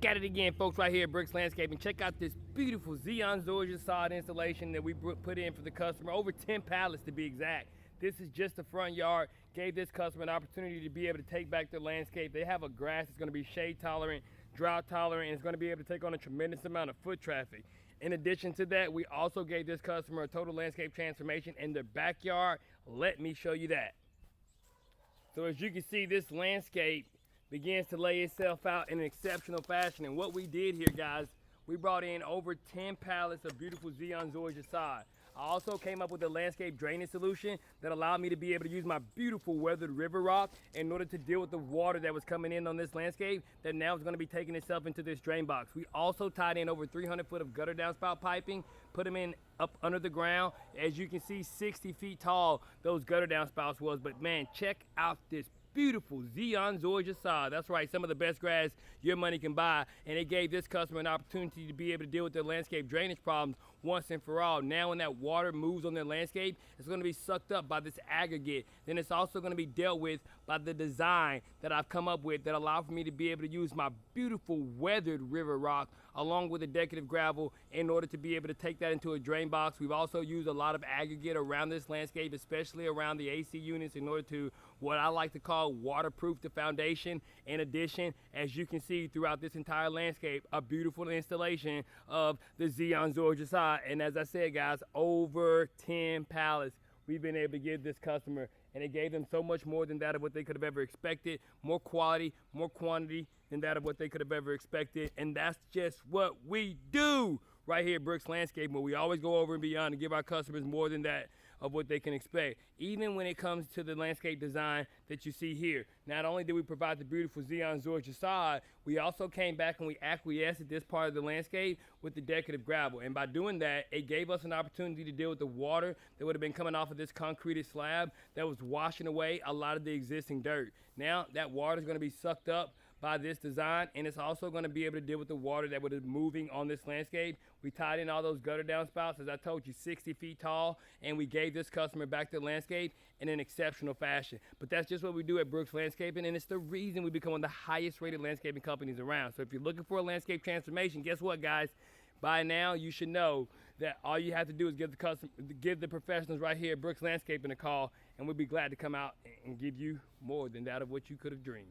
Back at it again, folks, right here at Brooks Landscaping. Check out this beautiful Zeon Zoysia Sod installation that we put in for the customer, over 10 pallets to be exact. This is just the front yard. Gave this customer an opportunity to be able to take back their landscape. They have a grass that's going to be shade tolerant, drought tolerant, and it's going to be able to take on a tremendous amount of foot traffic. In addition to that, we also gave this customer a total landscape transformation in their backyard. Let me show you that. So as you can see, this landscape begins to lay itself out in an exceptional fashion. And what we did here, guys, we brought in over 10 pallets of beautiful Zeon Zoysia Sod. I also came up with a landscape drainage solution that allowed me to be able to use my beautiful weathered river rock in order to deal with the water that was coming in on this landscape that now is going to be taking itself into this drain box. We also tied in over 300 foot of gutter downspout piping, put them in up under the ground. As you can see, 60 feet tall those gutter downspouts was. But man, check out this beautiful Zeon Zoysia Sod. That's right, some of the best grass your money can buy, and it gave this customer an opportunity to be able to deal with their landscape drainage problems once and for all. Now when that water moves on their landscape, it's going to be sucked up by this aggregate. Then it's also going to be dealt with by the design that I've come up with that allow for me to be able to use my beautiful weathered river rock along with the decorative gravel in order to be able to take that into a drain box. We've also used a lot of aggregate around this landscape, especially around the AC units, in order to what I like to call waterproof the foundation. In addition, as you can see throughout this entire landscape, a beautiful installation of the Zeon Zoysia Sod. And as I said, guys, over 10 pallets we've been able to give this customer, and it gave them so much more than that of what they could have ever expected. More quality, more quantity than that of what they could have ever expected. And that's just what we do right here at Brooks Landscaping, where we always go over and beyond to give our customers more than that of what they can expect. Even when it comes to the landscape design that you see here, not only did we provide the beautiful Zeon Zoysia Sod, we also came back and we acquiesced at this part of the landscape with the decorative gravel. And by doing that, it gave us an opportunity to deal with the water that would have been coming off of this concreted slab that was washing away a lot of the existing dirt. Now that water is going to be sucked up by this design, and it's also going to be able to deal with the water that was moving on this landscape. We tied in all those gutter downspouts, as I told you, 60 feet tall, and we gave this customer back the landscape in an exceptional fashion. But that's just what we do at Brooks Landscaping, and it's the reason we become one of the highest rated landscaping companies around. So if you're looking for a landscape transformation, guess what, guys? By now, you should know that all you have to do is give the professionals right here at Brooks Landscaping a call, and we'll be glad to come out and give you more than that of what you could have dreamed.